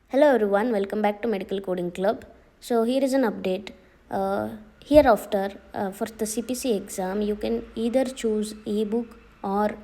Hello everyone, welcome back to Medical Coding Club. So here is an update. Hereafter, for the CPC exam, you can either choose ebook or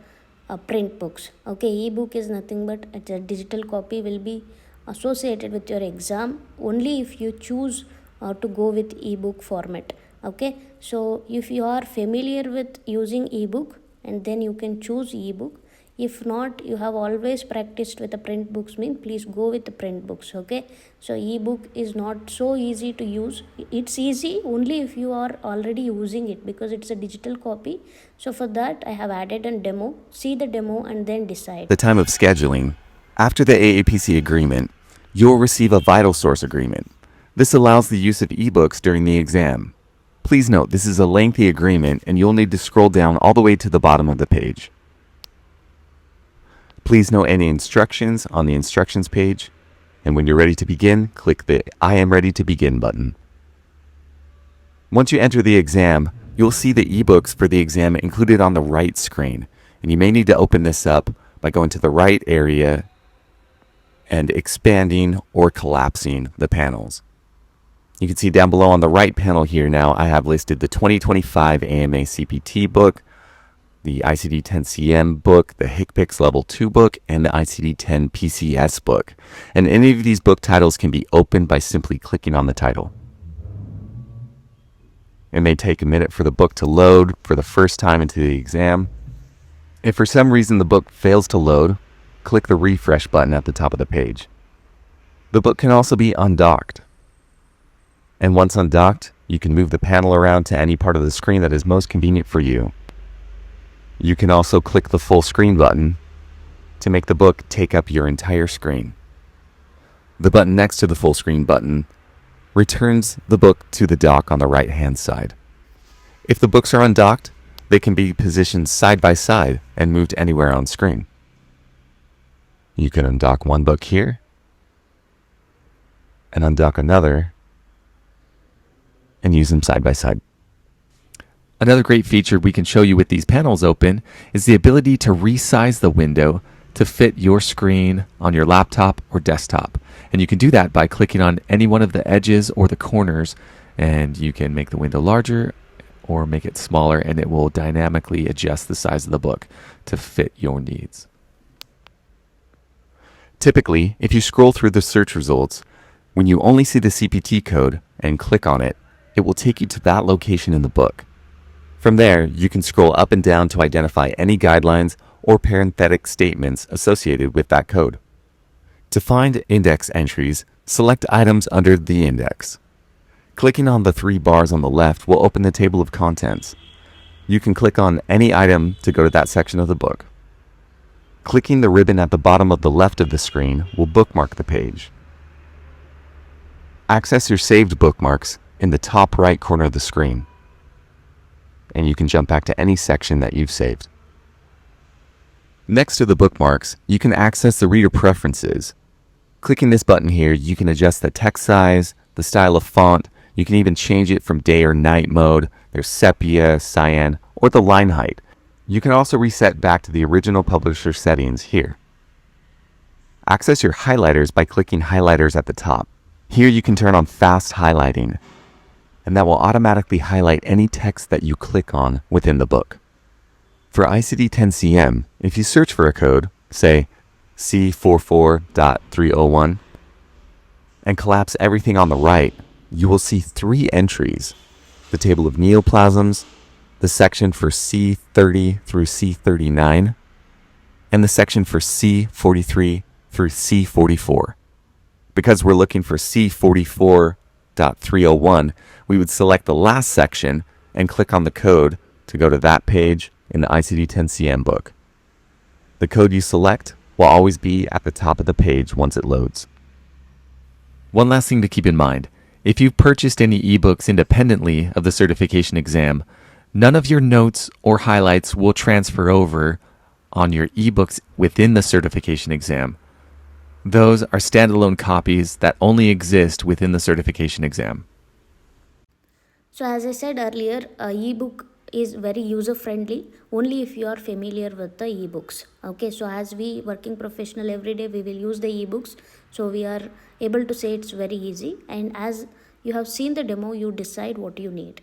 print books. Okay, ebook is nothing but it's a digital copy will be associated with your exam only if you choose to go with ebook format. Okay, so if you are familiar with using ebook, and then you can choose ebook. If not, you have always practiced with the print books, mean please go with the print books. Okay, so ebook is not so easy to use. It's easy only if you are already using it, because it's a digital copy. So for that I have added a demo. See the demo and then decide. The time of scheduling. After the AAPC agreement, you'll receive a vital source agreement. This allows the use of eBooks during the exam. Please note this is a lengthy agreement and you'll need to scroll down all the way to the bottom of the page. Please note any instructions on the instructions page, and when you're ready to begin, click the I am ready to begin button. Once you enter the exam, you'll see the eBooks for the exam included on the right screen, and you may need to open this up by going to the right area and expanding or collapsing the panels. You can see down below on the right panel here now I have listed the 2025 AMA CPT book, the ICD-10-CM book, the HCPCS Level 2 book, and the ICD-10 PCS book. And any of these book titles can be opened by simply clicking on the title. It may take a minute for the book to load for the first time into the exam. If for some reason the book fails to load, click the refresh button at the top of the page. The book can also be undocked. And once undocked, you can move the panel around to any part of the screen that is most convenient for you. You can also click the full screen button to make the book take up your entire screen. The button next to the full screen button returns the book to the dock on the right hand side. If the books are undocked, they can be positioned side by side and moved anywhere on screen. You can undock one book here and undock another and use them side by side. Another great feature we can show you with these panels open is the ability to resize the window to fit your screen on your laptop or desktop. And you can do that by clicking on any one of the edges or the corners, and you can make the window larger or make it smaller, and it will dynamically adjust the size of the book to fit your needs. Typically, if you scroll through the search results, when you only see the CPT code and click on it, it will take you to that location in the book. From there, you can scroll up and down to identify any guidelines or parenthetic statements associated with that code. To find index entries, select items under the index. Clicking on the three bars on the left will open the table of contents. You can click on any item to go to that section of the book. Clicking the ribbon at the bottom of the left of the screen will bookmark the page. Access your saved bookmarks in the top right corner of the screen, and you can jump back to any section that you've saved. Next to the bookmarks, you can access the reader preferences. Clicking this button here, you can adjust the text size, the style of font. You can even change it from day or night mode. There's sepia, cyan, or the line height. You can also reset back to the original publisher settings here. Access your highlighters by clicking highlighters at the top. Here you can turn on fast highlighting, and that will automatically highlight any text that you click on within the book. For ICD-10-CM, if you search for a code, say C44.301, and collapse everything on the right, you will see three entries: the table of neoplasms, the section for C30 through C39, and the section for C43 through C44. Because we're looking for C44.301, we would select the last section and click on the code to go to that page in the ICD-10-CM book. The code you select will always be at the top of the page once it loads. One last thing to keep in mind: if you've purchased any ebooks independently of the certification exam, none of your notes or highlights will transfer over on your ebooks within the certification exam. Those are standalone copies that only exist within the certification exam. So as I said earlier, ebook is very user friendly only if you are familiar with the ebooks. Okay, so as we working professional every day, we will use the ebooks, so we are able to say it's very easy. And as you have seen the demo, you decide what you need.